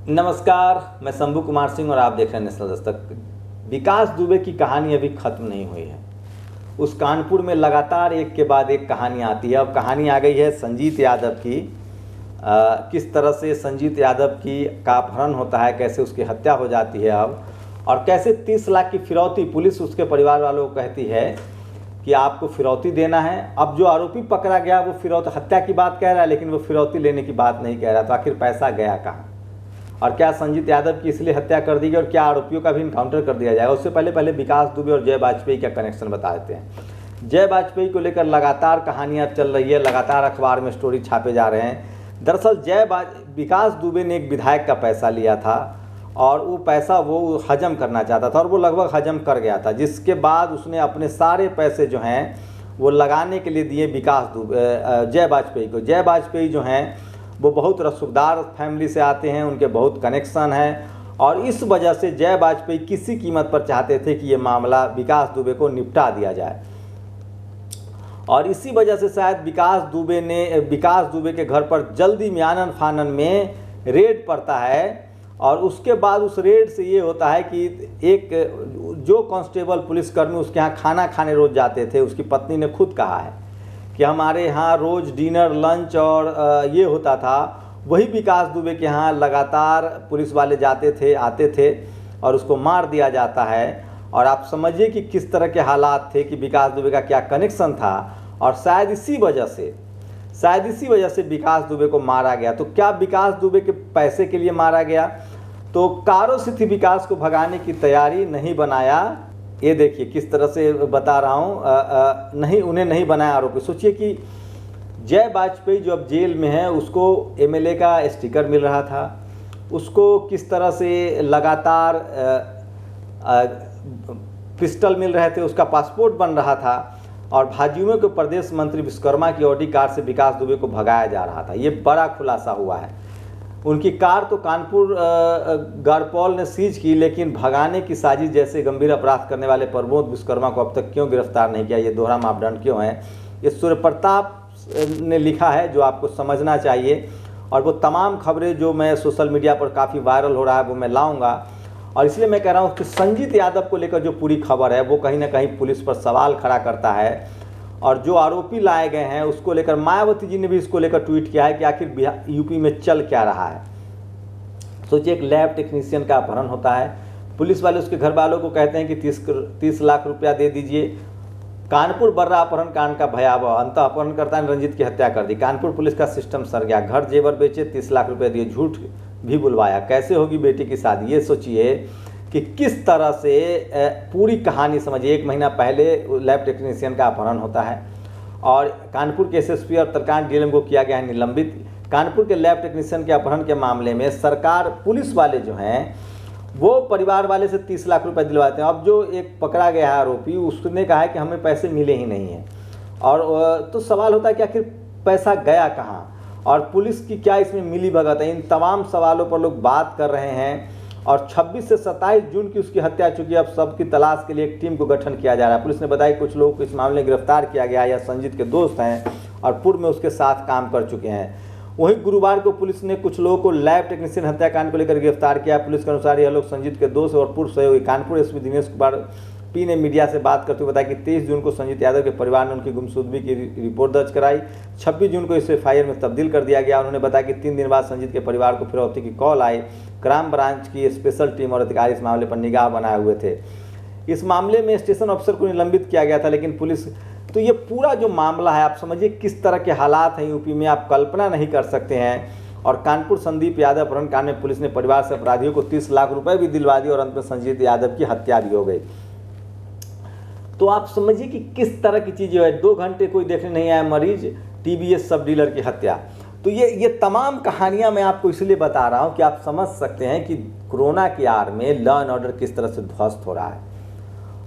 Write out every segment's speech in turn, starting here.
नमस्कार, मैं शंभू कुमार सिंह और आप देख रहे हैं नेशनल दस्तक। विकास दुबे की कहानी अभी ख़त्म नहीं हुई है। उस कानपुर में लगातार एक के बाद एक कहानी आती है। अब कहानी आ गई है संजीत यादव की। किस तरह से संजीत यादव का अपहरण होता है, कैसे उसकी हत्या हो जाती है अब, और कैसे 30 लाख की फिरौती पुलिस उसके परिवार वालों को कहती है कि आपको फिरौती देना है। अब जो आरोपी पकड़ा गया वो फिरौती हत्या की बात कह रहा है, लेकिन वो फिरौती लेने की बात नहीं कह रहा। तो आखिर पैसा गया कहाँ, और क्या संजीत यादव की इसलिए हत्या कर दी गई, और क्या आरोपियों का भी इनकाउंटर कर दिया जाएगा। उससे पहले विकास दुबे और जय वाजपेयी का कनेक्शन बता देते हैं। जय वाजपेयी को लेकर लगातार कहानियां चल रही है, लगातार अखबार में स्टोरी छापे जा रहे हैं। दरअसल विकास दुबे ने एक विधायक का पैसा लिया था और वो पैसा वो हजम करना चाहता था, और वो लगभग हजम कर गया था। जिसके बाद उसने अपने सारे पैसे जो हैं वो लगाने के लिए दिए जय वाजपेयी को। जय वाजपेयी जो हैं वो बहुत रसूखदार फैमिली से आते हैं, उनके बहुत कनेक्शन हैं, और इस वजह से जय वाजपेयी किसी कीमत पर चाहते थे कि ये मामला विकास दुबे को निपटा दिया जाए। और इसी वजह से शायद विकास दुबे के घर पर जल्दी में आनन फानन में रेड पड़ता है। और उसके बाद उस रेड से ये होता है कि एक जो कांस्टेबल पुलिसकर्मी उसके यहाँ खाना खाने रोज जाते थे, उसकी पत्नी ने खुद कहा है कि हमारे यहाँ रोज़ डिनर लंच और ये होता था। वही विकास दुबे के यहाँ लगातार पुलिस वाले जाते थे, आते थे, और उसको मार दिया जाता है। और आप समझिए कि किस तरह के हालात थे, कि विकास दुबे का क्या कनेक्शन था। और शायद इसी वजह से विकास दुबे को मारा गया। तो क्या विकास दुबे के पैसे के लिए मारा गया? तो कारों से थी विकास को भगाने की तैयारी, नहीं बनाया। ये देखिए किस तरह से बता रहा हूँ, उन्हें नहीं बनाया आरोपी। सोचिए कि जय वाजपेयी जो अब जेल में है, उसको एमएलए का स्टिकर मिल रहा था, उसको किस तरह से लगातार पिस्टल मिल रहे थे, उसका पासपोर्ट बन रहा था, और भाजयुमो के प्रदेश मंत्री विश्वकर्मा की ऑडी कार से विकास दुबे को भगाया जा रहा था। ये बड़ा खुलासा हुआ है। उनकी कार तो कानपुर गारपॉल ने सीज की, लेकिन भगाने की साजिश जैसे गंभीर अपराध करने वाले प्रमोद विश्वकर्मा को अब तक क्यों गिरफ्तार नहीं किया? ये दोहरा मापदंड क्यों है? ये सूर्य प्रताप ने लिखा है, जो आपको समझना चाहिए। और वो तमाम खबरें जो मैं सोशल मीडिया पर काफ़ी वायरल हो रहा है वो मैं लाऊंगा। और इसलिए मैं कह रहा हूँ कि संजीत यादव को लेकर जो पूरी खबर है वो कहीं ना कहीं पुलिस पर सवाल खड़ा करता है। और जो आरोपी लाए गए हैं उसको लेकर मायावती जी ने भी इसको लेकर ट्वीट किया है कि आखिर यूपी में चल क्या रहा है। सोचिए, एक लैब टेक्नीशियन का अपहरण होता है, पुलिस वाले उसके घर वालों को कहते हैं कि 30 लाख रुपया दे दीजिए। कानपुर बर्रा अपहरण कांड का भयावह अंत, अपहरणकर्ता ने रंजीत की हत्या कर दी। कानपुर पुलिस का सिस्टम सर गया, घर जेवर बेचे, 30 लाख रुपये दिए, झूठ भी बुलवाया। कैसे होगी बेटी की शादी? ये सोचिए कि किस तरह से पूरी कहानी समझिए। 1 महीना पहले लैब टेक्नीशियन का अपहरण होता है, और कानपुर के एसएसपी और तरकांड डीएलएम को किया गया है निलंबित। कानपुर के लैब टेक्नीशियन के अपहरण के मामले में सरकार, पुलिस वाले जो हैं वो परिवार वाले से 30 लाख रुपए दिलवाते हैं। अब जो एक पकड़ा गया है आरोपी, उसने कहा है कि हमें पैसे मिले ही नहीं हैं। और तो सवाल होता है कि आखिर पैसा गया कहाँ, और पुलिस की क्या इसमें मिली भगत है? इन तमाम सवालों पर लोग बात कर रहे हैं। और 26 से 27 जून की उसकी हत्या चुकी है। अब सबकी तलाश के लिए एक टीम को गठन किया जा रहा है। पुलिस ने बताया कि कुछ लोगों को इस मामले में गिरफ्तार किया गया या संजीत के दोस्त हैं और पूर्व में उसके साथ काम कर चुके हैं। वहीं गुरुवार को पुलिस ने कुछ लोगों को लैब टेक्नीशियन हत्याकांड को लेकर गिरफ्तार किया। पुलिस के अनुसार यह लोग संजीत के दोस्त और पूर्व सहयोगी। कानपुर एसपी दिनेश कुमार पी ने मीडिया से बात करते हुए बताया कि 23 जून को संजीत यादव के परिवार ने उनकी गुमशुदगी की रिपोर्ट दर्ज कराई। 26 जून को इसे एफआईआर में तब्दील कर दिया गया। उन्होंने बताया कि 3 दिन बाद संजीत के परिवार को फिरौती की कॉल आई। क्राइम ब्रांच की स्पेशल टीम और अधिकारी इस मामले पर निगाह बनाए हुए थे। इस मामले में स्टेशन ऑफिसर को निलंबित किया गया था, लेकिन पुलिस, तो ये पूरा जो मामला है आप समझिए किस तरह के हालात हैं यूपी में, आप कल्पना नहीं कर सकते हैं। और कानपुर संदीप यादव अपहरण कांड में पुलिस ने परिवार से अपराधियों को 30 लाख रुपए भी दिलवा दिए, और अंत में संजीत यादव की हत्या भी हो गई। तो आप समझिए कि किस तरह की चीज़ है। 2 घंटे कोई देखने नहीं आया मरीज, टीवीएस सब डीलर की हत्या। तो ये तमाम कहानियां मैं आपको इसलिए बता रहा हूं कि आप समझ सकते हैं कि कोरोना की आड़ में लॉ एंड ऑर्डर किस तरह से ध्वस्त हो रहा है।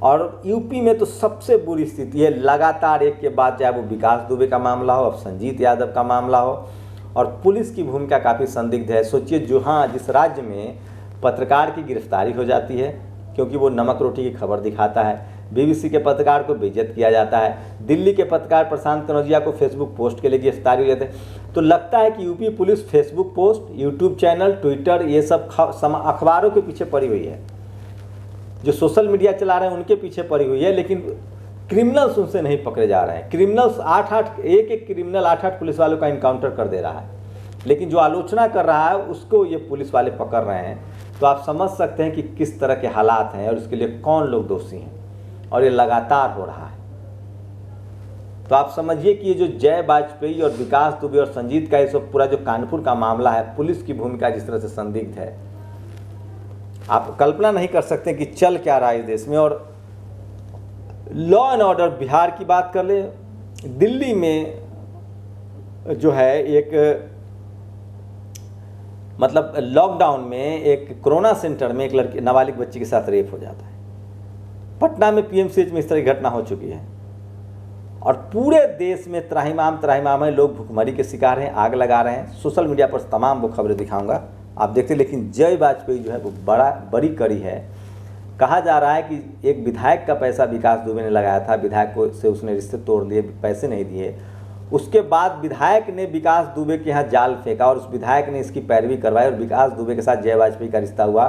और यूपी में तो सबसे बुरी स्थिति है। लगातार एक के बाद, चाहे वो विकास दुबे का मामला हो, अब संजीत यादव का मामला हो, और पुलिस की भूमिका काफ़ी संदिग्ध है। सोचिए, जिस राज्य में पत्रकार की गिरफ्तारी हो जाती है क्योंकि वो नमक रोटी की खबर दिखाता है, बीबीसी के पत्रकार को बेइज्जत किया जाता है, दिल्ली के पत्रकार प्रशांत कनौजिया को फेसबुक पोस्ट के लिए गिरफ्तारी हो जाते हैं। तो लगता है कि UP police Facebook post, YouTube channel, Twitter, ये सब अखबारों के पीछे पड़ी हुई है। जो सोशल मीडिया चला रहे हैं उनके पीछे पड़ी हुई है, लेकिन क्रिमिनल्स उनसे नहीं पकड़े जा रहे हैं। क्रिमिनल्स एक क्रिमिनल 8 पुलिस वालों का इनकाउंटर कर दे रहा है, लेकिन जो आलोचना कर रहा है उसको ये पुलिस वाले पकड़ रहे हैं। तो आप समझ सकते हैं कि किस तरह के हालात हैं और इसके लिए कौन लोग दोषी हैं, और ये लगातार हो रहा है। तो आप समझिए कि ये जो जय वाजपेयी और विकास दुबे और संजीत का ये सब पूरा जो कानपुर का मामला है, पुलिस की भूमिका जिस तरह से संदिग्ध है, आप कल्पना नहीं कर सकते कि चल क्या रहा है इस देश में। और लॉ एंड ऑर्डर, बिहार की बात कर ले, दिल्ली में जो है एक मतलब लॉकडाउन में एक कोरोना सेंटर में एक लड़की, नाबालिग बच्ची के साथ रेप हो जाता है। पटना में पीएमसीएच में इस तरह की घटना हो चुकी है, और पूरे देश में त्राहिमाम है, लोग भुखमरी के शिकार हैं, आग लगा रहे हैं। सोशल मीडिया पर तमाम वो खबरें दिखाऊंगा, आप देखते। लेकिन जय वाजपेयी जो है वो बड़ी कड़ी है। कहा जा रहा है कि एक विधायक का पैसा विकास दुबे ने लगाया था, विधायक से उसने रिश्ते तोड़ लिए, पैसे नहीं दिए। उसके बाद विधायक ने विकास दुबे के यहाँ जाल फेंका और उस विधायक ने इसकी पैरवी करवाई, और विकास दुबे के साथ जय वाजपेयी का रिश्ता हुआ,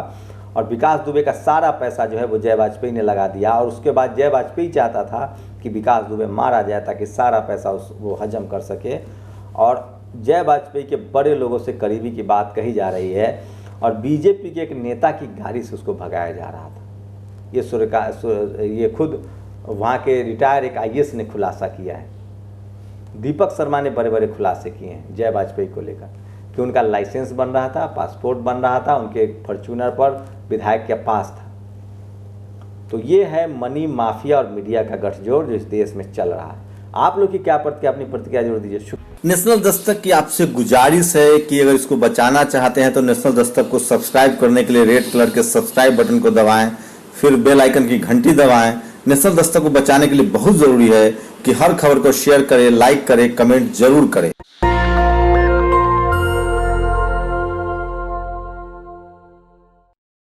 और विकास दुबे का सारा पैसा जो है वो जय वाजपेयी ने लगा दिया। और उसके बाद जय वाजपेयी चाहता था कि विकास दुबे मारा जाए ताकि सारा पैसा वो हजम कर सके। और जय वाजपेयी के बड़े लोगों से करीबी की बात कही जा रही है, और बीजेपी के एक नेता की गाड़ी से उसको भगाया जा रहा था। ये खुद वहाँ के रिटायर एक आईएएस ने खुलासा किया है। दीपक शर्मा ने बड़े बड़े खुलासे किए हैं जय वाजपेयी को लेकर, कि उनका लाइसेंस बन रहा था, पासपोर्ट बन रहा था, उनके फॉर्च्यूनर पर विधायक के पास था। तो ये है मनी माफिया और मीडिया का गठजोड़ जो इस देश में चल रहा है। आप लोग की क्या प्रतिक्रिया, अपनी प्रतिक्रिया जरूर दीजिए। नेशनल दस्तक की आपसे गुजारिश है कि अगर इसको बचाना चाहते हैं तो नेशनल दस्तक को सब्सक्राइब करने के लिए रेड कलर के सब्सक्राइब बटन को दबाएं, फिर बेल आइकन की घंटी दबाएं। नेशनल दस्तक को बचाने के लिए बहुत जरूरी है कि हर खबर को शेयर करें, लाइक करें, कमेंट जरूर करें।